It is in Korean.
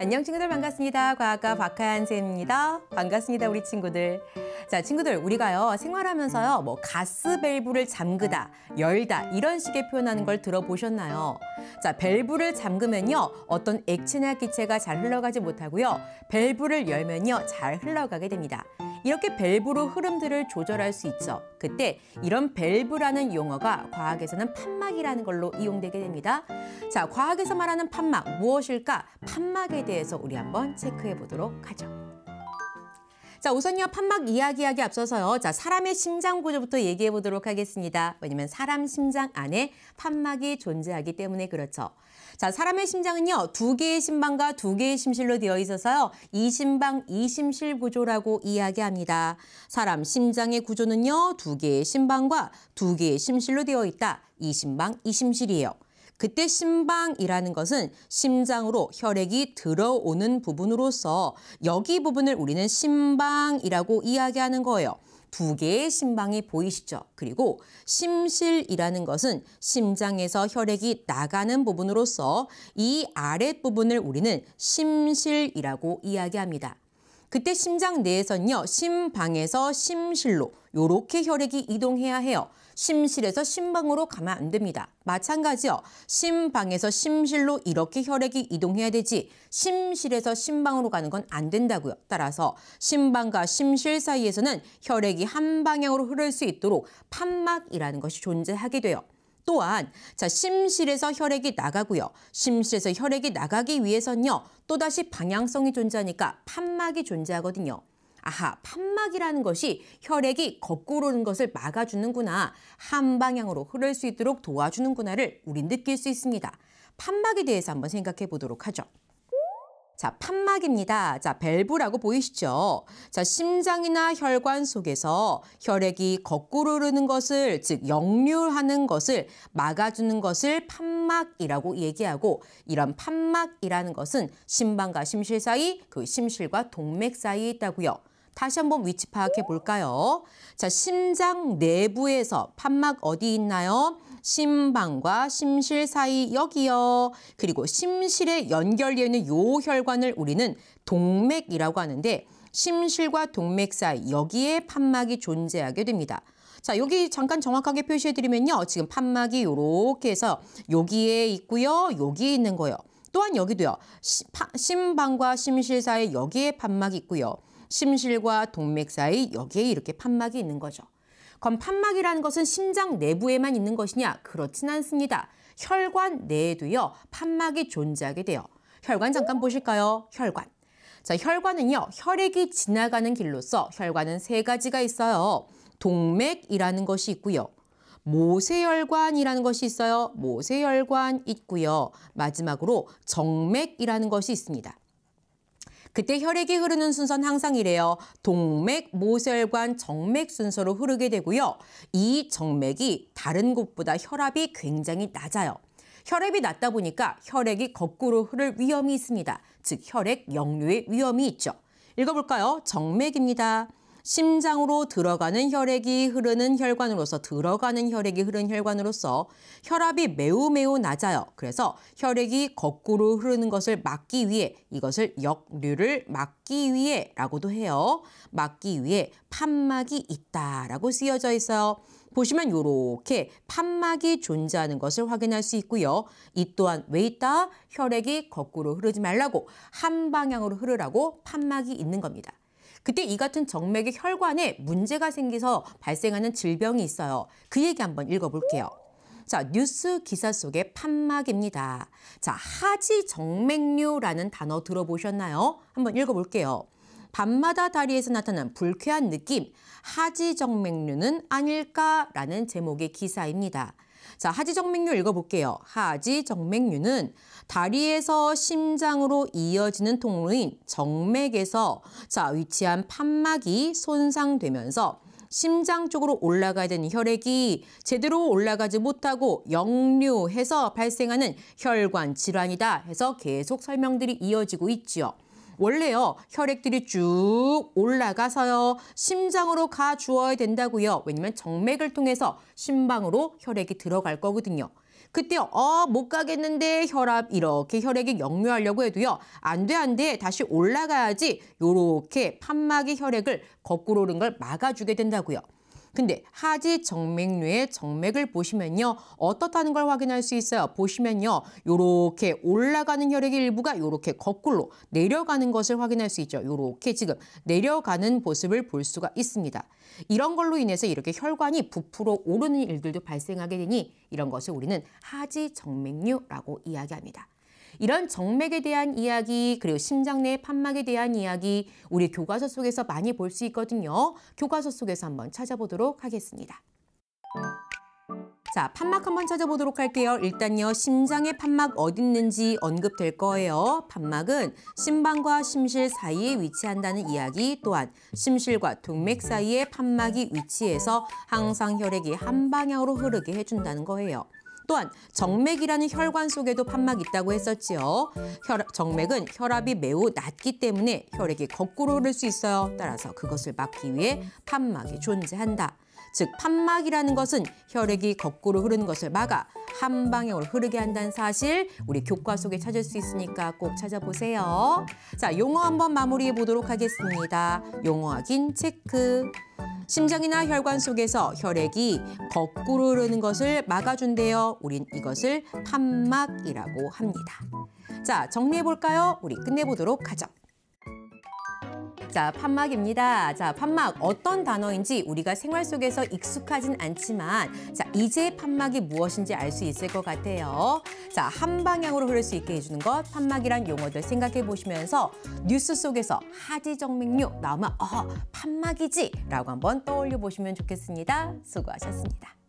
안녕 친구들 반갑습니다. 과학과 박하연 쌤입니다. 반갑습니다 우리 친구들. 자 친구들 우리가요 생활하면서요 뭐 가스 밸브를 잠그다, 열다 이런 식의 표현하는 걸 들어보셨나요? 자 밸브를 잠그면요 어떤 액체나 기체가 잘 흘러가지 못하고요. 밸브를 열면요 잘 흘러가게 됩니다. 이렇게 밸브로 흐름들을 조절할 수 있죠. 그때 이런 밸브라는 용어가 과학에서는 판막이라는 걸로 이용되게 됩니다. 자, 과학에서 말하는 판막 무엇일까? 판막에 대해서 우리 한번 체크해 보도록 하죠. 자, 우선요 판막 이야기하기 앞서서요. 자, 사람의 심장 구조부터 얘기해 보도록 하겠습니다. 왜냐면 사람 심장 안에 판막이 존재하기 때문에 그렇죠. 자, 사람의 심장은요 2개의 심방과 2개의 심실로 되어 있어서요 이심방 이심실 구조라고 이야기합니다. 사람 심장의 구조는요 2개의 심방과 2개의 심실로 되어 있다. 이심방 이심실이에요. 그때 심방이라는 것은 심장으로 혈액이 들어오는 부분으로서 여기 부분을 우리는 심방이라고 이야기하는 거예요. 2개의 심방이 보이시죠? 그리고 심실이라는 것은 심장에서 혈액이 나가는 부분으로서 이 아랫부분을 우리는 심실이라고 이야기합니다. 그때 심장 내에서는요, 심방에서 심실로 이렇게 혈액이 이동해야 해요. 심실에서 심방으로 가면 안 됩니다. 마찬가지요. 심방에서 심실로 이렇게 혈액이 이동해야 되지 심실에서 심방으로 가는 건 안 된다고요. 따라서 심방과 심실 사이에서는 혈액이 한 방향으로 흐를 수 있도록 판막이라는 것이 존재하게 돼요. 또한 자 심실에서 혈액이 나가고요. 심실에서 혈액이 나가기 위해서는요. 또다시 방향성이 존재하니까 판막이 존재하거든요. 아하, 판막이라는 것이 혈액이 거꾸로 오는 것을 막아주는구나. 한 방향으로 흐를 수 있도록 도와주는구나를 우린 느낄 수 있습니다. 판막에 대해서 한번 생각해 보도록 하죠. 자, 판막입니다. 자, 밸브라고 보이시죠? 자, 심장이나 혈관 속에서 혈액이 거꾸로 흐르는 것을, 즉 역류하는 것을 막아주는 것을 판막이라고 얘기하고 이런 판막이라는 것은 심방과 심실 사이, 그 심실과 동맥 사이에 있다고요. 다시 한번 위치 파악해 볼까요? 자, 심장 내부에서 판막 어디 있나요? 심방과 심실 사이 여기요. 그리고 심실에 연결되어 있는 요 혈관을 우리는 동맥이라고 하는데 심실과 동맥 사이 여기에 판막이 존재하게 됩니다. 자, 여기 잠깐 정확하게 표시해드리면요. 지금 판막이 이렇게 해서 여기에 있고요. 여기에 있는 거예요. 또한 여기도요. 심방과 심실 사이 여기에 판막이 있고요. 심실과 동맥 사이 여기에 이렇게 판막이 있는 거죠. 그럼 판막이라는 것은 심장 내부에만 있는 것이냐? 그렇진 않습니다. 혈관 내에도요. 판막이 존재하게 돼요. 혈관 잠깐 보실까요? 혈관. 자, 혈관은요. 혈액이 지나가는 길로서 혈관은 3가지가 있어요. 동맥이라는 것이 있고요. 모세혈관이라는 것이 있어요. 모세혈관 있고요. 마지막으로 정맥이라는 것이 있습니다. 그때 혈액이 흐르는 순서는 항상 이래요. 동맥, 모세혈관, 정맥 순서로 흐르게 되고요. 이 정맥이 다른 곳보다 혈압이 굉장히 낮아요. 혈압이 낮다 보니까 혈액이 거꾸로 흐를 위험이 있습니다. 즉 혈액 역류의 위험이 있죠. 읽어볼까요? 정맥입니다. 심장으로 들어가는 혈액이 흐르는 혈관으로서 혈압이 매우 낮아요. 그래서 혈액이 거꾸로 흐르는 것을 막기 위해 이것을 역류를 막기 위해라고도 해요. 막기 위해 판막이 있다라고 쓰여져 있어요. 보시면 이렇게 판막이 존재하는 것을 확인할 수 있고요. 이 또한 왜 있다? 혈액이 거꾸로 흐르지 말라고 한 방향으로 흐르라고 판막이 있는 겁니다. 그때 이 같은 정맥의 혈관에 문제가 생겨서 발생하는 질병이 있어요. 그 얘기 한번 읽어볼게요. 자, 뉴스 기사 속의 판막입니다. 자, 하지정맥류라는 단어 들어보셨나요? 한번 읽어볼게요. 밤마다 다리에서 나타난 불쾌한 느낌, 하지정맥류는 아닐까라는 제목의 기사입니다. 자, 하지정맥류 읽어볼게요. 하지정맥류는 다리에서 심장으로 이어지는 통로인 정맥에서 위치한 판막이 손상되면서 심장 쪽으로 올라가야 되는 혈액이 제대로 올라가지 못하고 역류해서 발생하는 혈관 질환이다 해서 계속 설명들이 이어지고 있지요. 원래요, 혈액들이 쭉 올라가서요, 심장으로 가주어야 된다고요. 왜냐면 정맥을 통해서 심방으로 혈액이 들어갈 거거든요. 그때요, 못 가겠는데 혈압 이렇게 혈액이 역류하려고 해도요. 안 돼. 다시 올라가야지. 요렇게 판막이 혈액을 거꾸로 오른 걸 막아주게 된다고요. 근데 하지 정맥류의 정맥을 보시면요. 어떻다는 걸 확인할 수 있어요. 보시면요. 요렇게 올라가는 혈액의 일부가 요렇게 거꾸로 내려가는 것을 확인할 수 있죠. 요렇게 지금 내려가는 모습을 볼 수가 있습니다. 이런 걸로 인해서 이렇게 혈관이 부풀어 오르는 일들도 발생하게 되니 이런 것을 우리는 하지 정맥류라고 이야기합니다. 이런 정맥에 대한 이야기, 그리고 심장 내 판막에 대한 이야기, 우리 교과서 속에서 많이 볼 수 있거든요. 교과서 속에서 한번 찾아보도록 하겠습니다. 자, 판막 한번 찾아보도록 할게요. 일단요, 심장의 판막 어디 있는지 언급될 거예요. 판막은 심방과 심실 사이에 위치한다는 이야기, 또한 심실과 동맥 사이에 판막이 위치해서 항상 혈액이 한 방향으로 흐르게 해준다는 거예요. 또한 정맥이라는 혈관 속에도 판막이 있다고 했었지요. 정맥은 혈압이 매우 낮기 때문에 혈액이 거꾸로 흐를 수 있어요. 따라서 그것을 막기 위해 판막이 존재한다. 즉 판막이라는 것은 혈액이 거꾸로 흐르는 것을 막아 한 방향으로 흐르게 한다는 사실 우리 교과 속에 찾을 수 있으니까 꼭 찾아보세요. 자, 용어 한번 마무리해 보도록 하겠습니다. 용어 확인 체크. 심장이나 혈관 속에서 혈액이 거꾸로 흐르는 것을 막아준대요. 우린 이것을 판막이라고 합니다. 자, 정리해 볼까요? 우리 끝내보도록 하죠. 자, 판막입니다. 자, 판막 어떤 단어인지 우리가 생활 속에서 익숙하진 않지만 자, 이제 판막이 무엇인지 알 수 있을 것 같아요. 자, 한 방향으로 흐를 수 있게 해주는 것, 판막이란 용어들 생각해 보시면서 뉴스 속에서 하지정맥류 나오면 판막이지 라고 한번 떠올려 보시면 좋겠습니다. 수고하셨습니다.